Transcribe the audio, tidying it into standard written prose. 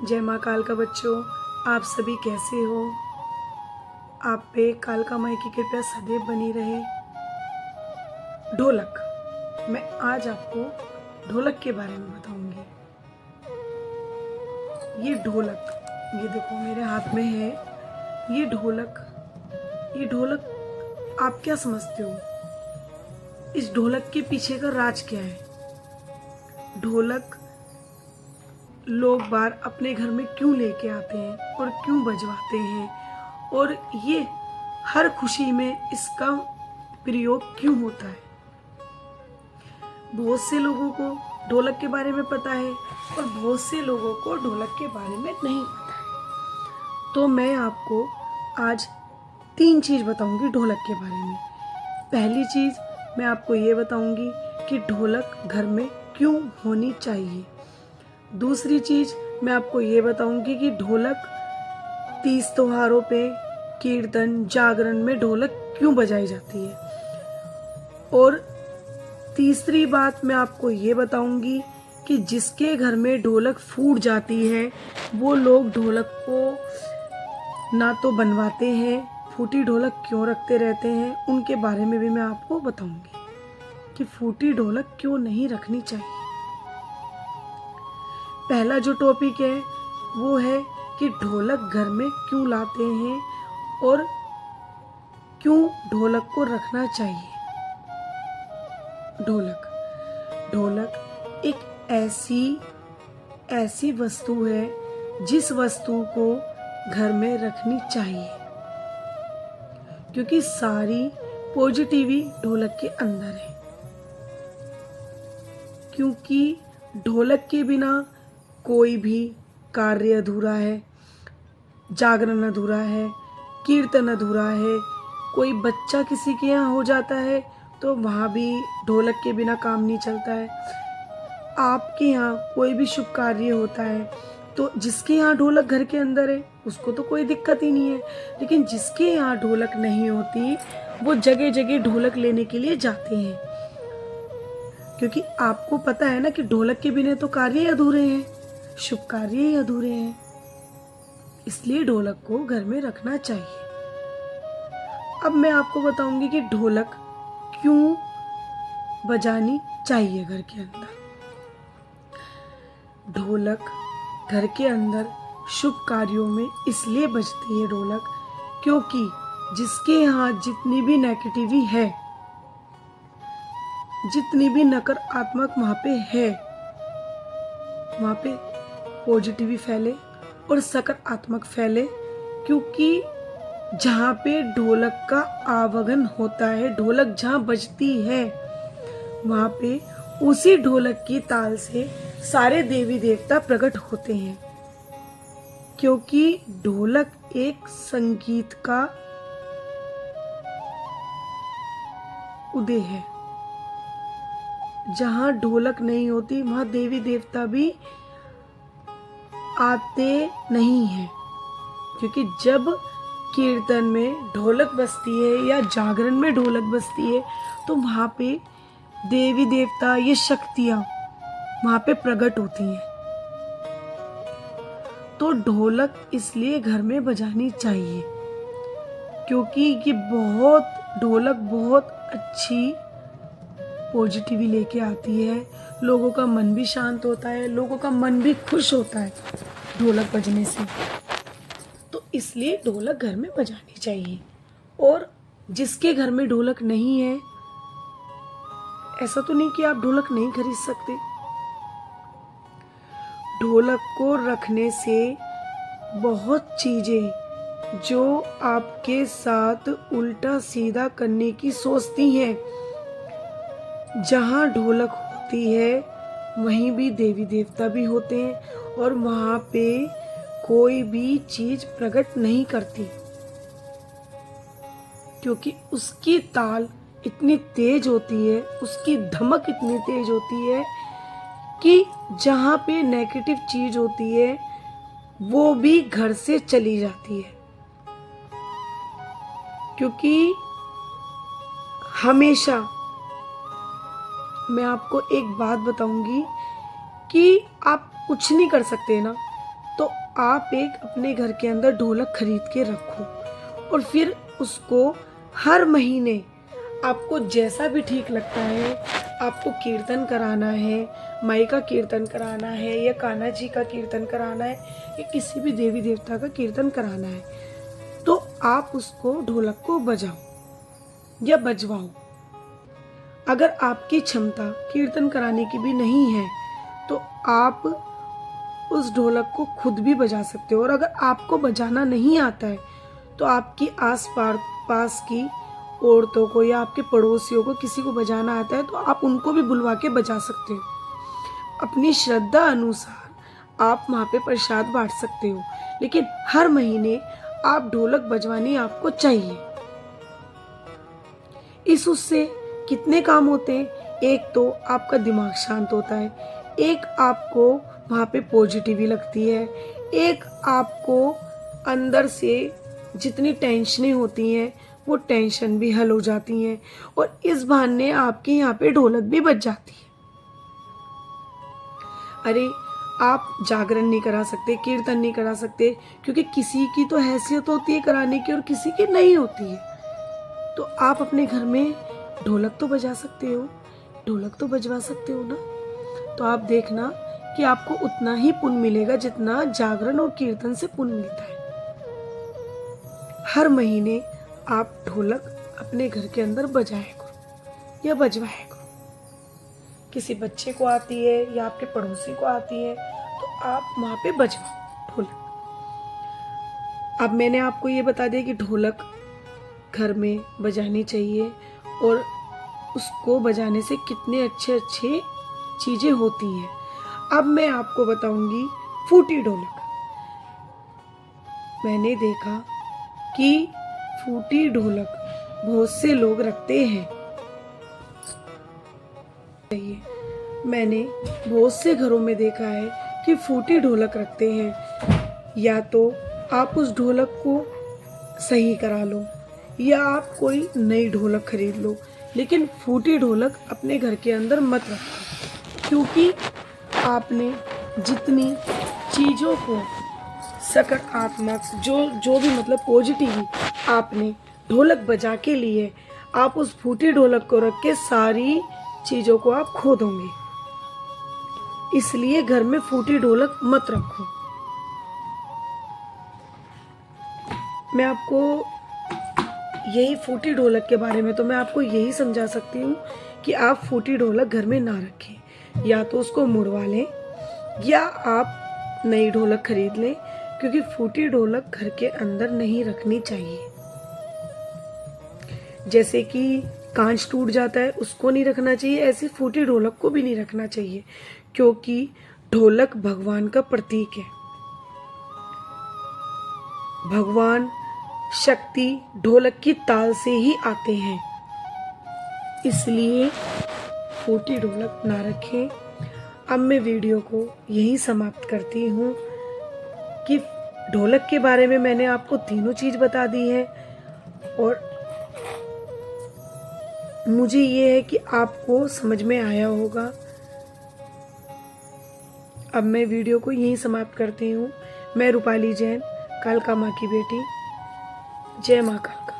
जय माँ कालका बच्चों, आप सभी कैसे हो। आप पे कालका माई की कृपया सदैव बनी रहे। ढोलक, मैं आज आपको ढोलक के बारे में बताऊंगी। ये ढोलक, ये देखो मेरे हाथ में है ये ढोलक। आप क्या समझते हो, इस ढोलक के पीछे का राज क्या है? ढोलक लोग बार अपने घर में क्यों लेके आते हैं और क्यों बजवाते हैं, और ये हर खुशी में इसका प्रयोग क्यों होता है? बहुत से लोगों को ढोलक के बारे में पता है और बहुत से लोगों को ढोलक के बारे में नहीं पता है। तो मैं आपको आज 3 चीज़ बताऊंगी ढोलक के बारे में। पहली चीज़ मैं आपको ये बताऊंगी कि ढोलक घर में क्यों होनी चाहिए। दूसरी चीज़ मैं आपको ये बताऊंगी कि ढोलक तीज त्योहारों पे, कीर्तन, जागरण में ढोलक क्यों बजाई जाती है। और तीसरी बात मैं आपको ये बताऊंगी कि जिसके घर में ढोलक फूट जाती है वो लोग ढोलक को ना तो बनवाते हैं, फूटी ढोलक क्यों रखते रहते हैं, उनके बारे में भी मैं आपको बताऊंगी कि फूटी ढोलक क्यों नहीं रखनी चाहिए। पहला जो टॉपिक है वो है कि ढोलक घर में क्यों लाते हैं और क्यों ढोलक को रखना चाहिए। ढोलक एक ऐसी वस्तु है जिस वस्तु को घर में रखनी चाहिए, क्योंकि सारी पॉजिटिविटी ढोलक के अंदर है। क्योंकि ढोलक के बिना कोई भी कार्य अधूरा है, जागरण अधूरा है, कीर्तन अधूरा है। कोई बच्चा किसी के यहाँ हो जाता है तो वहाँ भी ढोलक के बिना काम नहीं चलता है। आपके यहाँ कोई भी शुभ कार्य होता है तो जिसके यहाँ ढोलक घर के अंदर है उसको तो कोई दिक्कत ही नहीं है, लेकिन जिसके यहाँ ढोलक नहीं होती वो जगह जगह ढोलक लेने के लिए जाते हैं। क्योंकि आपको पता है ना कि ढोलक के बिना तो कार्य ही अधूरे हैं, शुभ कार्य ही अधूरे हैं। इसलिए ढोलक को घर में रखना चाहिए। अब मैं आपको बताऊंगी कि ढोलक क्यों बजानी चाहिए घर के अंदर। ढोलक घर के अंदर शुभ कार्यों में इसलिए बजती है ढोलक, क्योंकि जिसके यहाँ जितनी भी नेगेटिविटी है, जितनी भी नकारात्मक वहाँ पे है, वहाँ पे पॉजिटिविटी फैले और सकारात्मक फैले। क्योंकि जहाँ पे ढोलक का आवागमन होता है, ढोलक जहाँ बजती है, वहाँ पे उसी ढोलक की ताल से सारे देवी देवता प्रकट होते हैं। क्योंकि ढोलक एक संगीत का उदय है। जहाँ ढोलक नहीं होती वहाँ देवी देवता भी आते नहीं हैं। क्योंकि जब कीर्तन में ढोलक बजती है या जागरण में ढोलक बजती है तो वहाँ पे देवी देवता, ये शक्तियाँ वहाँ पे प्रकट होती हैं। तो ढोलक इसलिए घर में बजानी चाहिए, क्योंकि ये ढोलक बहुत अच्छी पॉजिटिविटी लेके आती है। लोगों का मन भी शांत होता है, लोगों का मन भी खुश होता है ढोलक बजने से। तो इसलिए ढोलक घर में बजानी चाहिए। और जिसके घर में ढोलक नहीं है, ऐसा तो नहीं कि आप ढोलक नहीं खरीद सकते। ढोलक को रखने से बहुत चीजें जो आपके साथ उल्टा सीधा करने की सोचती हैं, जहाँ ढोलक होती है वहीं भी देवी देवता भी होते हैं और वहाँ पे कोई भी चीज प्रकट नहीं करती। क्योंकि उसकी ताल इतनी तेज होती है, उसकी धमक इतनी तेज होती है कि जहाँ पे नेगेटिव चीज होती है वो भी घर से चली जाती है। क्योंकि हमेशा मैं आपको एक बात बताऊंगी कि आप कुछ नहीं कर सकते ना, तो आप एक अपने घर के अंदर ढोलक खरीद के रखो और फिर उसको हर महीने आपको जैसा भी ठीक लगता है, आपको कीर्तन कराना है, माई का कीर्तन कराना है या कान्हा जी का कीर्तन कराना है या किसी भी देवी देवता का कीर्तन कराना है, तो आप उसको ढोलक को बजाओ या बजवाओ। अगर आपकी क्षमता कीर्तन कराने की भी नहीं है तो आप उस ढोलक को खुद भी बजा सकते हो। और अगर आपको बजाना नहीं आता है तो आपकी आस पास की औरतों को या आपके पड़ोसियों को किसी को बजाना आता है तो आप उनको भी बुलवा के बजा सकते हो। अपनी श्रद्धा अनुसार आप वहाँ पे प्रसाद बांट सकते हो, लेकिन हर महीने आप ढोलक बजवानी आपको चाहिए। उससे कितने काम होते हैं, एक तो आपका दिमाग शांत होता है, एक आपको वहाँ पे पॉजिटिविटी लगती है, एक आपको अंदर से जितनी टेंशनें होती हैं वो टेंशन भी हल हो जाती हैं और इस बहाने आपके यहाँ पे ढोलक भी बज जाती है। अरे आप जागरण नहीं करा सकते, कीर्तन नहीं करा सकते, क्योंकि किसी की तो हैसियत होती है कराने की और किसी की नहीं होती है, तो आप अपने घर में ढोलक तो बजा सकते हो, ढोलक तो बजवा सकते हो ना। तो आप देखना कि आपको उतना ही पुण्य मिलेगा जितना जागरण और कीर्तन से पुण्य मिलता है। हर महीने आप ढोलक अपने घर के अंदर बजाया करो या बजवाया करो। किसी बच्चे को आती है या आपके पड़ोसी को आती है तो आप वहाँ पे बजवाओ ढोलक। अब मैंने आपको ये बता दिया कि ढोलक घर में बजानी चाहिए और उसको बजाने से कितने अच्छे अच्छे चीज़ें होती हैं। अब मैं आपको बताऊंगी फूटी ढोलक। मैंने देखा कि फूटी ढोलक बहुत से लोग रखते हैं। मैंने बहुत से घरों में देखा है कि फूटी ढोलक रखते हैं। या तो आप उस ढोलक को सही करा लो या आप कोई नई ढोलक खरीद लो, लेकिन फूटी ढोलक अपने घर के अंदर मत रखो, क्योंकि आपने जितनी चीज़ों को सकारात्मक जो भी मतलब पॉजिटिव आपने ढोलक बजा के लिए, आप उस फूटी ढोलक को रख के सारी चीज़ों को आप खो दोगे। इसलिए घर में फूटी ढोलक मत रखो। मैं आपको यही फूटी ढोलक के बारे में तो मैं आपको यही समझा सकती हूँ कि आप फूटी ढोलक घर में ना रखें, या तो उसको मुड़वा लें या आप नई ढोलक खरीद लें, क्योंकि फूटी ढोलक घर के अंदर नहीं रखनी चाहिए। जैसे कि कांच टूट जाता है उसको नहीं रखना चाहिए, ऐसे फूटी ढोलक को भी नहीं रखना चाहिए, क्योंकि ढोलक भगवान का प्रतीक है। भगवान शक्ति ढोलक की ताल से ही आते हैं, इसलिए फूटी ढोलक ना रखें। अब मैं वीडियो को यहीं समाप्त करती हूँ कि ढोलक के बारे में मैंने आपको तीनों चीज़ बता दी है और मुझे ये है कि आपको समझ में आया होगा। अब मैं वीडियो को यहीं समाप्त करती हूँ। मैं रूपाली जैन, कालका माँ की बेटी। जय माँ कालका।